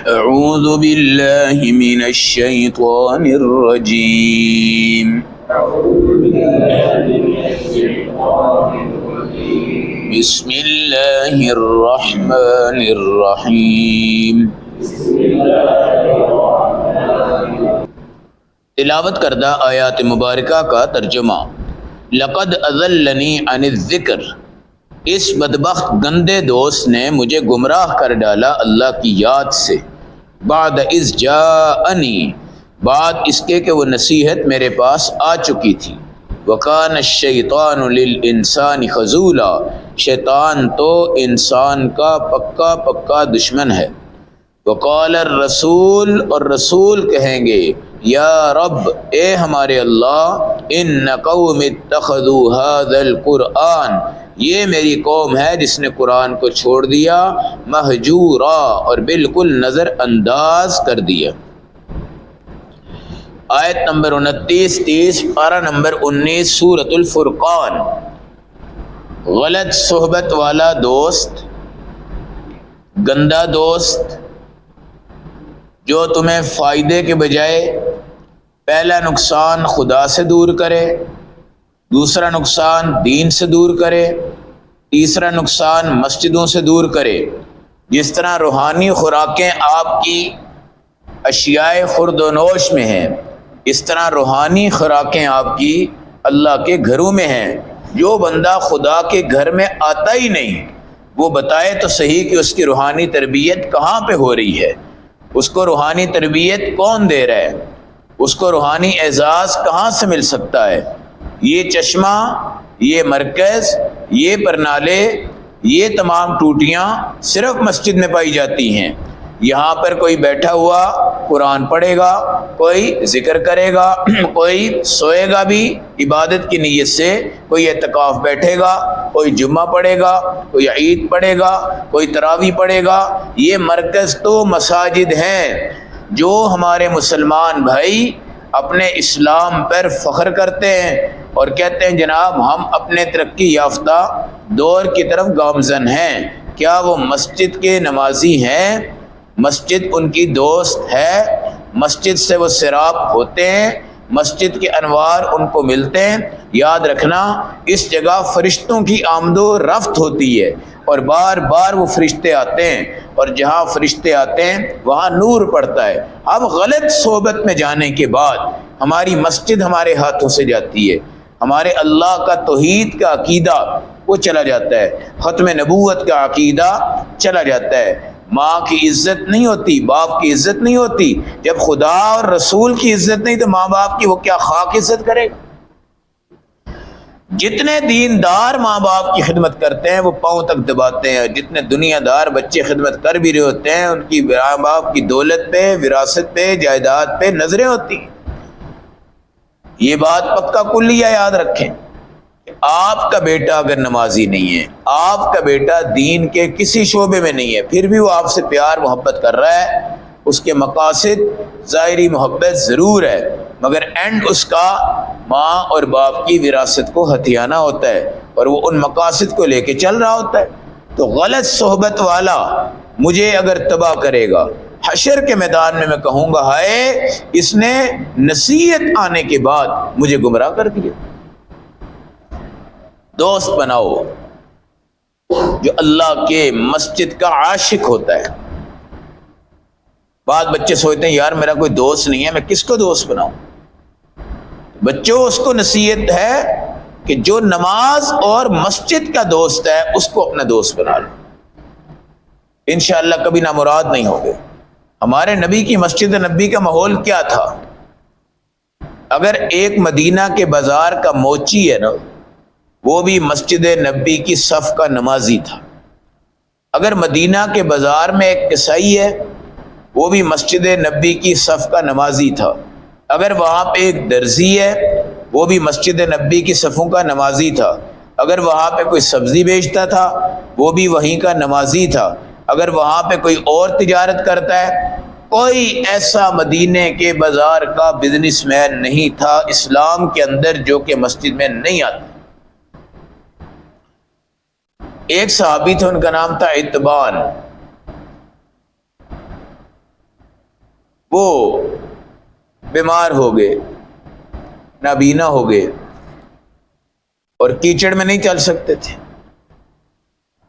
أعوذ بالله من الشيطان الرجيم. بسم الله الرحمن الرحیم. تلاوت کردہ آیات مبارکہ کا ترجمہ. لقد اضلنی عن الذکر، اس بدبخت گندے دوست نے مجھے گمراہ کر ڈالا اللہ کی یاد سے. بعد اذ جاءنی، بعد اس کے کہ وہ نصیحت میرے پاس آ چکی تھی. وکان الشیطان للانسان خذولا، شیطان تو انسان کا پکا دشمن ہے. وقال الرسول، اور رسول کہیں گے یا رب، اے ہمارے اللہ، ان قوم اتخذوا هذا القرآن، یہ میری قوم ہے جس نے قرآن کو چھوڑ دیا، مہجورا، اور بالکل نظر انداز کر دیا. آیت نمبر 29 30 پارہ نمبر 19 سورۃ الفرقان. غلط صحبت والا دوست، گندا دوست جو تمہیں فائدے کے بجائے پہلا نقصان خدا سے دور کرے، دوسرا نقصان دین سے دور کرے، تیسرا نقصان مسجدوں سے دور کرے. جس طرح روحانی خوراکیں آپ کی اشیاء خورد و نوش میں ہیں، اس طرح روحانی خوراکیں آپ کی اللہ کے گھروں میں ہیں. جو بندہ خدا کے گھر میں آتا ہی نہیں، وہ بتائے تو صحیح کہ اس کی روحانی تربیت کہاں پہ ہو رہی ہے، اس کو روحانی تربیت کون دے رہا ہے، اس کو روحانی اعزاز کہاں سے مل سکتا ہے. یہ چشمہ، یہ مرکز، یہ پرنالے، یہ تمام ٹوٹیاں صرف مسجد میں پائی جاتی ہیں. یہاں پر کوئی بیٹھا ہوا قرآن پڑھے گا، کوئی ذکر کرے گا، کوئی سوئے گا بھی عبادت کی نیت سے، کوئی اعتکاف بیٹھے گا، کوئی جمعہ پڑھے گا، کوئی عید پڑھے گا، کوئی تراویح پڑھے گا. یہ مرکز تو مساجد ہیں. جو ہمارے مسلمان بھائی اپنے اسلام پر فخر کرتے ہیں اور کہتے ہیں جناب ہم اپنے ترقی یافتہ دور کی طرف گامزن ہیں، کیا وہ مسجد کے نمازی ہیں؟ مسجد ان کی دوست ہے، مسجد سے وہ سیراب ہوتے ہیں، مسجد کے انوار ان کو ملتے ہیں. یاد رکھنا، اس جگہ فرشتوں کی آمد و رفت ہوتی ہے اور بار بار وہ فرشتے آتے ہیں، اور جہاں فرشتے آتے ہیں وہاں نور پڑتا ہے. اب غلط صحبت میں جانے کے بعد ہماری مسجد ہمارے ہاتھوں سے جاتی ہے، ہمارے اللہ کا توحید کا عقیدہ وہ چلا جاتا ہے، ختم نبوت کا عقیدہ چلا جاتا ہے. ماں کی عزت نہیں ہوتی، باپ کی عزت نہیں ہوتی. جب خدا اور رسول کی عزت نہیں تو ماں باپ کی وہ کیا خاک عزت کرے گا؟ جتنے دیندار ماں باپ کی خدمت کرتے ہیں وہ پاؤں تک دباتے ہیں، جتنے دنیا دار بچے خدمت کر بھی رہے ہوتے ہیں ان کی ماں باپ کی دولت پہ، وراثت پہ، جائیداد پہ نظریں ہوتی ہیں. یہ بات پکا کلیہ یاد رکھیں. آپ کا بیٹا اگر نمازی نہیں ہے، آپ کا بیٹا دین کے کسی شعبے میں نہیں ہے، پھر بھی وہ آپ سے پیار محبت کر رہا ہے، اس کے مقاصد ظاہری محبت ضرور ہے، مگر اینڈ اس کا ماں اور باپ کی وراثت کو ہتھیانا ہوتا ہے اور وہ ان مقاصد کو لے کے چل رہا ہوتا ہے. تو غلط صحبت والا مجھے اگر تباہ کرے گا، حشر کے میدان میں میں کہوں گا ہائے اس نے نصیحت آنے کے بعد مجھے گمراہ کر دیا. دوست بناؤ جو اللہ کے مسجد کا عاشق ہوتا ہے. بعض بچے سوچتے ہیں یار میرا کوئی دوست نہیں ہے، میں کس کو دوست بناؤں؟ بچوں اس کو نصیحت ہے کہ جو نماز اور مسجد کا دوست ہے اس کو اپنا دوست بنا لو، انشاءاللہ کبھی نامراد نہیں ہوگے. ہمارے نبی کی مسجد نبی کا ماحول کیا تھا؟ اگر ایک مدینہ کے بازار کا موچی ہے نا، وہ بھی مسجد نبی کی صف کا نمازی تھا. اگر مدینہ کے بازار میں ایک کسائی ہے، وہ بھی مسجد نبی کی صف کا نمازی تھا. اگر وہاں پہ ایک درزی ہے، وہ بھی مسجد نبی کی صفوں کا نمازی تھا. اگر وہاں پہ کوئی سبزی بیچتا تھا، وہ بھی وہیں کا نمازی تھا. اگر وہاں پہ کوئی اور تجارت کرتا ہے، کوئی ایسا مدینے کے بازار کا بزنس مین نہیں تھا اسلام کے اندر جو کہ مسجد میں نہیں آتا. ایک صحابی تھے، ان کا نام تھا اتبان. وہ بیمار ہو گئے، نابینا ہو گئے اور کیچڑ میں نہیں چل سکتے تھے۔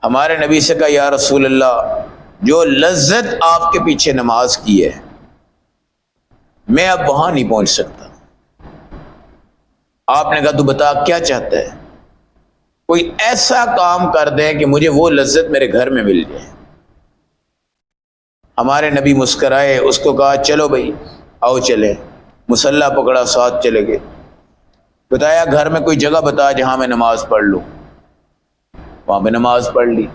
ہمارے نبی سے کہا یا رسول اللہ، جو لذت آپ کے پیچھے نماز کی ہے میں اب وہاں نہیں پہنچ سکتا۔ آپ نے کہا تو بتا کیا چاہتا ہے؟ کوئی ایسا کام کر دیں کہ مجھے وہ لذت میرے گھر میں مل جائے۔ ہمارے نبی مسکرائے، اس کو کہا چلو بھائی آؤ چلیں، مصلی پکڑا، ساتھ چلے گئے۔ بتایا گھر میں کوئی جگہ بتا جہاں میں نماز پڑھ لوں، وہاں پہ نماز پڑھ لی۔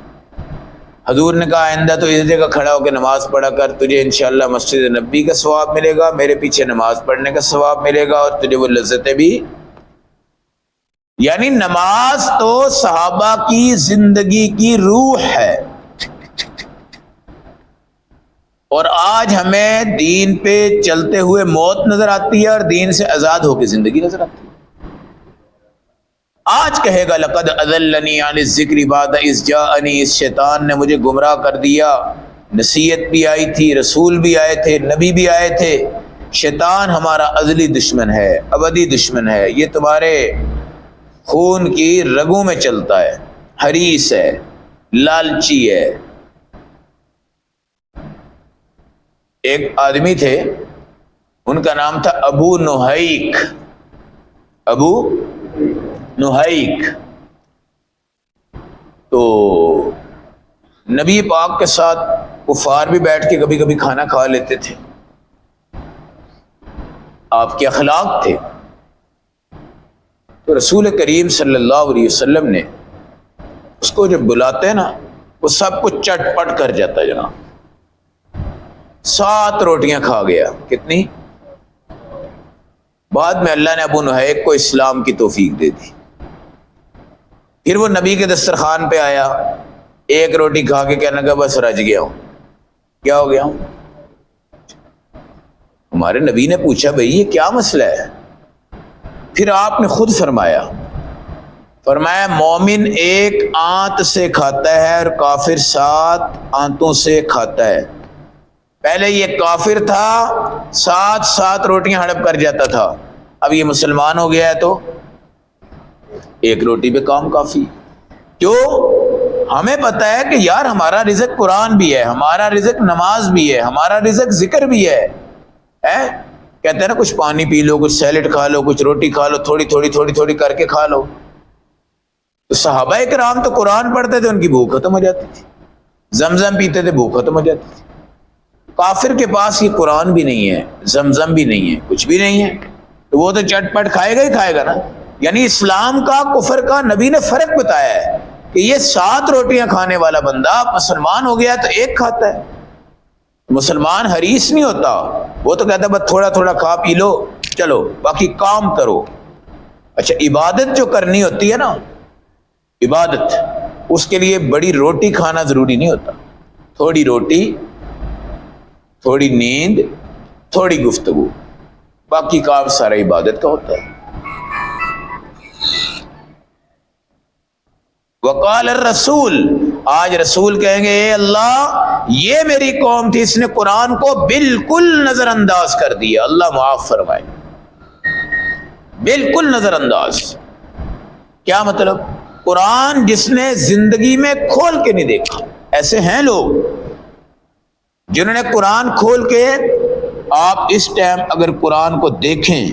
حضور نے کہا آئندہ تو اس جگہ کھڑا ہو کے نماز پڑھا کر، تجھے انشاءاللہ مسجد نبی کا ثواب ملے گا، میرے پیچھے نماز پڑھنے کا ثواب ملے گا، اور تجھے وہ لذتیں بھی۔ یعنی نماز تو صحابہ کی زندگی کی روح ہے، اور آج ہمیں دین پہ چلتے ہوئے موت نظر آتی ہے اور دین سے آزاد ہو کے زندگی نظر آتی ہے۔ آج کہے گا لقد اضلنی عن الذکر بعد اذ جاءنی، اس شیطان نے مجھے گمراہ کر دیا۔ نصیحت بھی آئی تھی، رسول بھی آئے تھے، نبی بھی آئے تھے۔ شیطان ہمارا ازلی دشمن ہے، ابدی دشمن ہے، یہ تمہارے خون کی رگوں میں چلتا ہے، حریص ہے، لالچی ہے۔ ایک آدمی تھے، ان کا نام تھا ابو نحیک، ابو نحیک۔ تو نبی پاک کے ساتھ کفار بھی بیٹھ کے کبھی کبھی کھانا کھا لیتے تھے، آپ کے اخلاق تھے۔ تو رسول کریم صلی اللہ علیہ وسلم نے اس کو جب بلاتے ہیں نا، وہ سب کچھ چٹ پٹ کر جاتا ہے جناب۔ 7 روٹیاں کھا گیا، کتنی؟ بعد میں اللہ نے ابو نحیک کو اسلام کی توفیق دے دی۔ پھر وہ نبی کے دسترخوان پہ آیا، 1 روٹی کھا کے کہنے لگا بس رج گیا ہوں۔ کیا ہو گیا ہوں؟ ہمارے نبی نے پوچھا بھئی یہ کیا مسئلہ ہے؟ پھر آپ نے خود فرمایا مومن 1 آنت سے کھاتا ہے اور کافر 7 آنتوں سے کھاتا ہے۔ پہلے یہ کافر تھا، 7 روٹیاں ہڑپ کر جاتا تھا، اب یہ مسلمان ہو گیا ہے تو 1 روٹی پہ کام کافی۔ کیوں؟ ہمیں پتہ ہے کہ یار ہمارا رزق قرآن بھی ہے، ہمارا رزق نماز بھی ہے، ہمارا رزق ذکر بھی ہے۔ کہتے ہیں نا کچھ پانی پی لو، کچھ سیلڈ کھا لو، کچھ روٹی کھا لو، تھوڑی کر کے کھا لو۔ تو صحابہ کرام تو قرآن پڑھتے تھے، ان کی بھوک ختم ہو جاتی تھی، زمزم پیتے تھے، بھوک ختم ہو جاتی تھی۔ کافر کے پاس یہ قرآن بھی نہیں ہے، زمزم بھی نہیں ہے، کچھ بھی نہیں ہے، تو وہ تو چٹ پٹ کھائے گا ہی کھائے گا نا۔ یعنی اسلام کا کفر کا نبی نے فرق بتایا ہے کہ یہ 7 روٹیاں کھانے والا بندہ مسلمان ہو گیا تو 1 کھاتا ہے۔ مسلمان حریص نہیں ہوتا، وہ تو کہتا ہے بس تھوڑا کھا پی لو، چلو باقی کام کرو۔ اچھا عبادت جو کرنی ہوتی ہے نا، عبادت، اس کے لیے بڑی روٹی کھانا ضروری نہیں ہوتا۔ تھوڑی روٹی، تھوڑی نیند، تھوڑی گفتگو، باقی کام سارا عبادت کا ہوتا ہے۔ وقال الرسول، آج رسول کہیں گے اے اللہ یہ میری قوم تھی، اس نے قرآن کو بالکل نظر انداز کر دیا، اللہ معاف فرمائے۔ بالکل نظر انداز کیا مطلب؟ قرآن جس نے زندگی میں کھول کے نہیں دیکھا۔ ایسے ہیں لوگ جنہوں نے قرآن کھول کے، آپ اس ٹائم اگر قرآن کو دیکھیں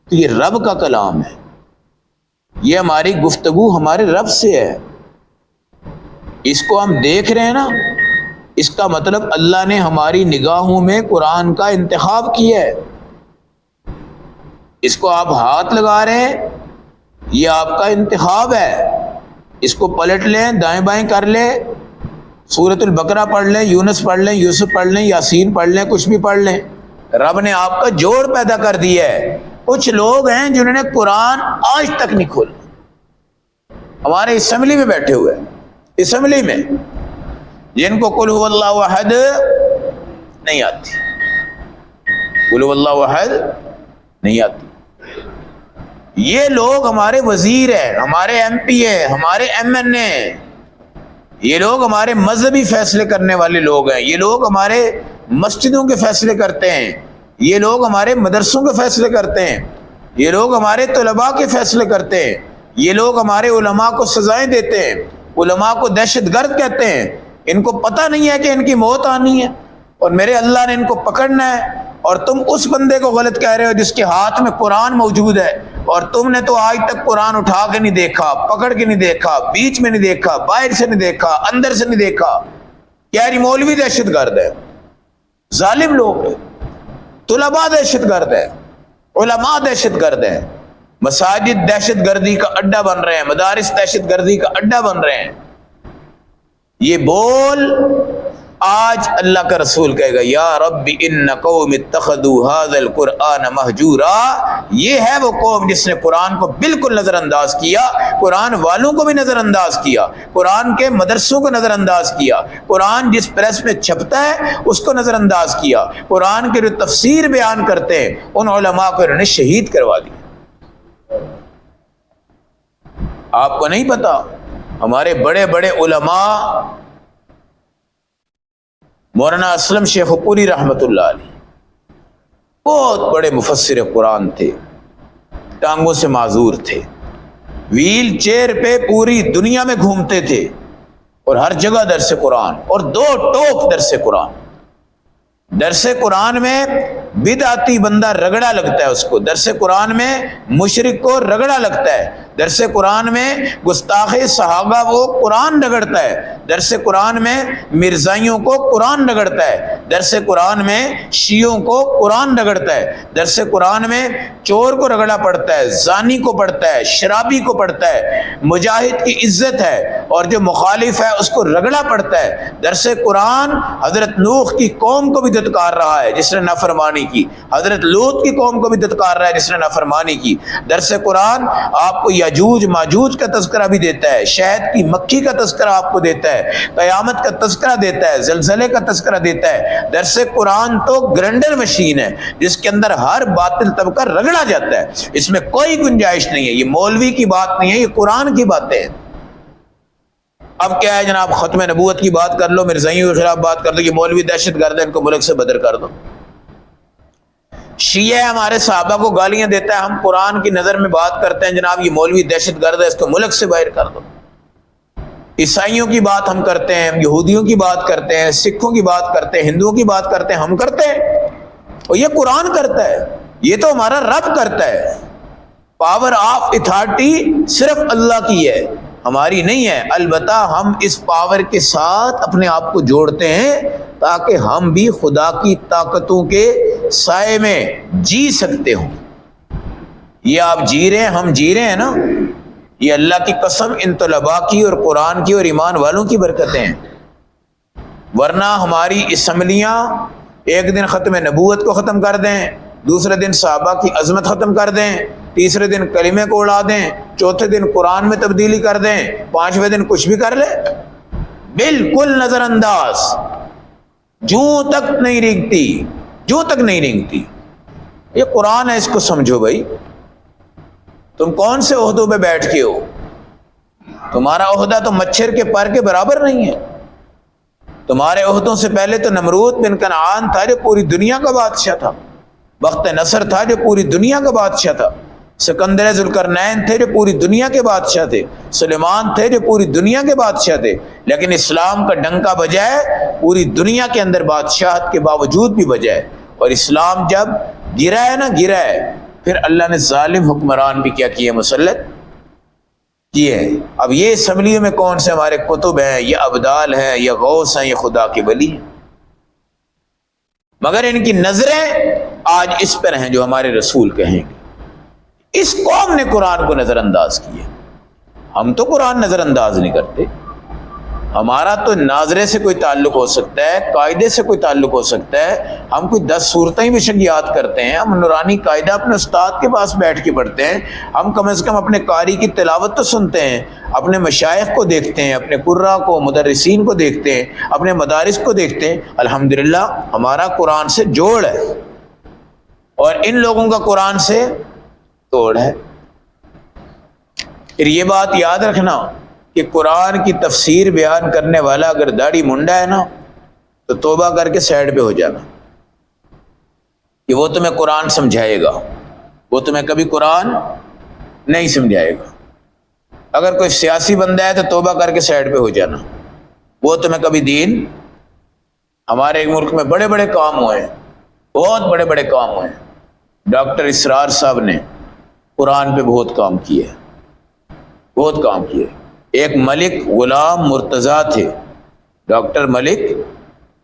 تو یہ رب کا کلام ہے، یہ ہماری گفتگو ہمارے رب سے ہے۔ اس کو ہم دیکھ رہے ہیں نا، اس کا مطلب اللہ نے ہماری نگاہوں میں قرآن کا انتخاب کیا ہے۔ اس کو آپ ہاتھ لگا رہے ہیں، یہ آپ کا انتخاب ہے۔ اس کو پلٹ لیں، دائیں بائیں کر لیں، سورۃ البقرہ پڑھ لیں، یونس پڑھ لیں، یوسف پڑھ لیں، یاسین پڑھ لیں، کچھ بھی پڑھ لیں، رب نے آپ کا جوڑ پیدا کر دیا ہے۔ کچھ لوگ ہیں جنہوں نے قرآن آج تک نہیں کھولا، ہمارے اسمبلی میں بیٹھے ہوئے ہیں، اسمبلی میں، جن کو قل هو اللہ احد نہیں آتی، قل هو اللہ احد نہیں آتی۔ یہ لوگ ہمارے وزیر ہیں، ہمارے ایم پی ہیں، ہمارے ایم این اے، یہ لوگ ہمارے مذہبی فیصلے کرنے والے لوگ ہیں، یہ لوگ ہمارے مسجدوں کے فیصلے کرتے ہیں، یہ لوگ ہمارے مدرسوں کے فیصلے کرتے ہیں، یہ لوگ ہمارے طلباء کے فیصلے کرتے ہیں، یہ لوگ ہمارے علماء کو سزائیں دیتے ہیں، علماء کو دہشت گرد کہتے ہیں۔ ان کو پتہ نہیں ہے کہ ان کی موت آنی ہے اور میرے اللہ نے ان کو پکڑنا ہے، اور تم اس بندے کو غلط کہہ رہے ہو جس کے ہاتھ میں قرآن موجود ہے، اور تم نے تو آج تک قرآن اٹھا کے نہیں دیکھا، پکڑ کے نہیں دیکھا، بیچ میں نہیں دیکھا، باہر سے نہیں دیکھا، اندر سے نہیں دیکھا۔ کیا یہ مولوی دہشت گرد ہے؟ ظالم لوگ ہیں، طلباء دہشت گرد ہے، علماء دہشت گرد ہیں، مساجد دہشت گردی کا اڈا بن رہے ہیں، مدارس دہشت گردی کا اڈا بن رہے ہیں۔ یہ بول آج اللہ کا رسول کہے گا یا رب ان قوم اتخذوا هذا القرآن مہجورا، یہ ہے وہ قوم جس نے قرآن کو بالکل نظر انداز کیا، قرآن والوں کو بھی نظر انداز کیا، قرآن کے مدرسوں کو نظر انداز کیا، قرآن جس پریس میں چھپتا ہے اس کو نظر انداز کیا، قرآن کے جو تفسیر بیان کرتے ہیں ان علماء کو انہوں نے شہید کروا دیا۔ آپ کو نہیں پتا ہمارے بڑے بڑے علماء، مولانا اسلم شیخ پوری رحمۃ اللہ علیہ بہت بڑے مفسر قرآن تھے، ٹانگوں سے معذور تھے، ویل چیئر پہ پوری دنیا میں گھومتے تھے اور ہر جگہ درس قرآن، اور 2 ٹوک درس قرآن۔ درس قرآن میں بدعتی بندہ رگڑا لگتا ہے اس کو، درس قرآن میں مشرک کو رگڑا لگتا ہے، درس قرآن میں گستاخ صحابہ وہ قرآن رگڑتا ہے، درس قرآن میں مرزائیوں کو قرآن رگڑتا ہے، درس قرآن میں شیعوں کو قرآن رگڑتا ہے، درس قرآن میں چور کو رگڑا پڑتا ہے، زانی کو پڑتا ہے، شرابی کو پڑتا ہے، مجاہد کی عزت ہے اور جو مخالف ہے اس کو رگڑا پڑتا ہے۔ درس قرآن حضرت نوح کی قوم کو بھی دھتکار رہا ہے جس نے نافرمانی کی، حضرت لوط کی قوم کو بھی دھتکار رہا ہے جس نے نافرمانی کی۔ درس قرآن آپ کو یاجوج ماجوج کا تذکرہ بھی دیتا ہے، شہد کی مکھی کا تذکرہ آپ کو دیتا ہے، قیامت کا تذکرہ دیتا ہے، زلزلے کا تذکرہ دیتا ہے۔ درس قرآن تو گرینڈر مشین ہے جس کے اندر ہر باطل طبقہ رگڑا جاتا ہے، اس میں کوئی گنجائش نہیں ہے۔ یہ مولوی کی بات نہیں ہے، یہ قرآن کی باتیں ہیں۔ اب کیا ہے جناب، ختم نبوت کی بات کر لو، مرزائیوں کے خلاف بات کر دو، یہ مولوی دہشت گرد ہے، ان کو ملک سے بدر کر دو۔ شیعہ ہمارے صحابہ کو گالیاں دیتا ہے، ہم قرآن کی نظر میں بات کرتے ہیں جناب یہ مولوی دہشت گرد ہے، اس کو ملک سے باہر کر دو۔ عیسائیوں کی بات ہم کرتے ہیں، یہودیوں کی بات کرتے ہیں، سکھوں کی بات کرتے ہیں، ہندوؤں کی بات کرتے ہیں، ہم کرتے ہیں، اور یہ قرآن کرتا ہے، یہ تو ہمارا رب کرتا ہے۔ پاور آف اتھارٹی صرف اللہ کی ہے، ہماری نہیں ہے۔ البتہ ہم اس پاور کے ساتھ اپنے آپ کو جوڑتے ہیں تاکہ ہم بھی خدا کی طاقتوں کے سائے میں جی سکتے ہوں۔ یہ آپ جی رہے ہیں، ہم جی رہے ہیں نا، یہ اللہ کی قسم ان طلباء کی اور قرآن کی اور ایمان والوں کی برکتیں ہیں۔ ورنہ ہماری اسمبلیاں ایک دن ختم نبوت کو ختم کر دیں، دوسرے دن صحابہ کی عظمت ختم کر دیں، تیسرے دن کلمے کو اڑا دیں، چوتھے دن قرآن میں تبدیلی کر دیں، پانچویں دن کچھ بھی کر لے، بالکل نظر انداز، جوں تک نہیں رینگتی، جوں تک نہیں رینگتی۔ یہ قرآن ہے، اس کو سمجھو بھائی۔ تم کون سے عہدوں پہ بیٹھ کے ہو؟ تمہارا عہدہ تو مچھر کے پر کے برابر نہیں ہے۔ تمہارے عہدوں سے پہلے تو نمرود بن کنعان تھا جو پوری دنیا کا بادشاہ تھا، بخت نصر تھا جو پوری دنیا کا بادشاہ تھا، سکندر ذوالقرنین تھے جو پوری دنیا کے بادشاہ تھے، سلیمان تھے جو پوری دنیا کے بادشاہ تھے، لیکن اسلام کا ڈنکا بجا ہے پوری دنیا کے اندر بادشاہت کے باوجود بھی بجا ہے۔ اور اسلام جب گرا ہے نا، گرا ہے، پھر اللہ نے ظالم حکمران بھی کیا کیے، مسلط کیے ہیں۔ اب یہ اسمبلیوں میں کون سے ہمارے کتب ہیں، یہ ابدال ہیں، یہ غوث ہیں، یہ خدا کے ولی ہیں، مگر ان کی نظریں آج اس پر ہیں جو ہمارے رسول کہیں گے۔ اس قوم نے قرآن کو نظر انداز کیا، ہم تو قرآن نظر انداز نہیں کرتے۔ ہمارا تو ناظرے سے کوئی تعلق ہو سکتا ہے، قاعدے سے کوئی تعلق ہو سکتا ہے، ہم کوئی 10 صورتیں بے شک یاد کرتے ہیں، ہم نورانی قاعدہ اپنے استاد کے پاس بیٹھ کے پڑھتے ہیں، ہم کم از کم اپنے قاری کی تلاوت تو سنتے ہیں، اپنے مشائخ کو دیکھتے ہیں، اپنے قراء کو، مدرسین کو دیکھتے ہیں، اپنے مدارس کو دیکھتے ہیں۔ الحمدللہ ہمارا قرآن سے جوڑ ہے اور ان لوگوں کا قرآن سے توڑ ہے۔ پھر یہ بات یاد رکھنا کہ قرآن کی تفسیر بیان کرنے والا اگر داڑھی منڈا ہے نا تو توبہ کر کے سائڈ پہ ہو جانا کہ وہ تمہیں قرآن سمجھائے گا، وہ تمہیں کبھی قرآن نہیں سمجھائے گا۔ اگر کوئی سیاسی بندہ ہے تو توبہ کر کے سائڈ پہ ہو جانا، وہ تمہیں کبھی دین۔ ہمارے ملک میں بڑے بڑے کام ہوئے ہیں، بہت بڑے بڑے کام ہوئے ہیں۔ ڈاکٹر اسرار صاحب نے قرآن پہ بہت کام کیے، بہت کام کیے۔ ایک ملک غلام مرتضیٰ تھے، ڈاکٹر ملک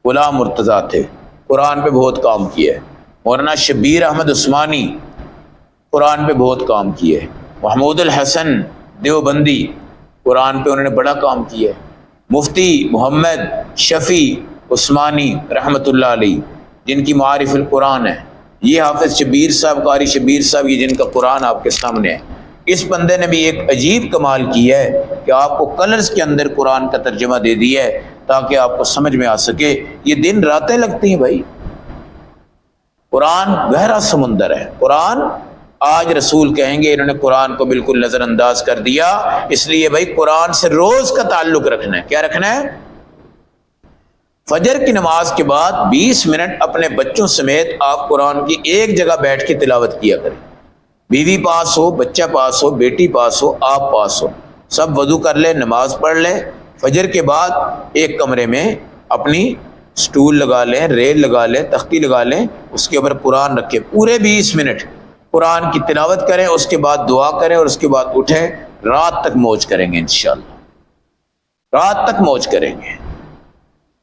غلام مرتضیٰ تھے، قرآن پہ بہت کام کیے۔ مولانا شبیر احمد عثمانی قرآن پہ بہت کام کیے۔ محمود الحسن دیوبندی قرآن پہ انہوں نے بڑا کام کیا ہے۔ مفتی محمد شفیع عثمانی رحمۃ اللہ علیہ، جن کی معارف القرآن ہے، یہ حافظ شبیر صاحب، قاری شبیر صاحب، یہ جن کا قرآن آپ کے سامنے ہے، اس بندے نے بھی ایک عجیب کمال کیا ہے کہ آپ کو کلرز کے اندر قرآن کا ترجمہ دے دیا ہے تاکہ آپ کو سمجھ میں آ سکے۔ یہ دن راتیں لگتی ہیں بھائی، قرآن گہرا سمندر ہے۔ قرآن آج رسول کہیں گے انہوں نے قرآن کو بالکل نظر انداز کر دیا، اس لیے بھائی قرآن سے روز کا تعلق رکھنا ہے۔ کیا رکھنا ہے؟ فجر کی نماز کے بعد 20 منٹ اپنے بچوں سمیت آپ قرآن کی ایک جگہ بیٹھ کے تلاوت کیا کریں۔ بیوی پاس ہو، بچہ پاس ہو، بیٹی پاس ہو، آپ پاس ہو، سب وضو کر لیں، نماز پڑھ لیں۔ فجر کے بعد ایک کمرے میں اپنی سٹول لگا لیں، ریل لگا لیں، تختی لگا لیں، اس کے اوپر قرآن رکھیں، پورے 20 منٹ قرآن کی تلاوت کریں، اس کے بعد دعا کریں اور اس کے بعد اٹھیں، رات تک موج کریں گے انشاءاللہ، رات تک موج کریں گے۔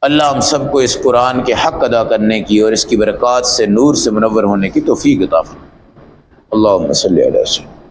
اللہ ہم سب کو اس قرآن کے حق ادا کرنے کی اور اس کی برکات سے نور سے منور ہونے کی توفیق عطا فرمائے۔ اللہم صلی علی وسلم۔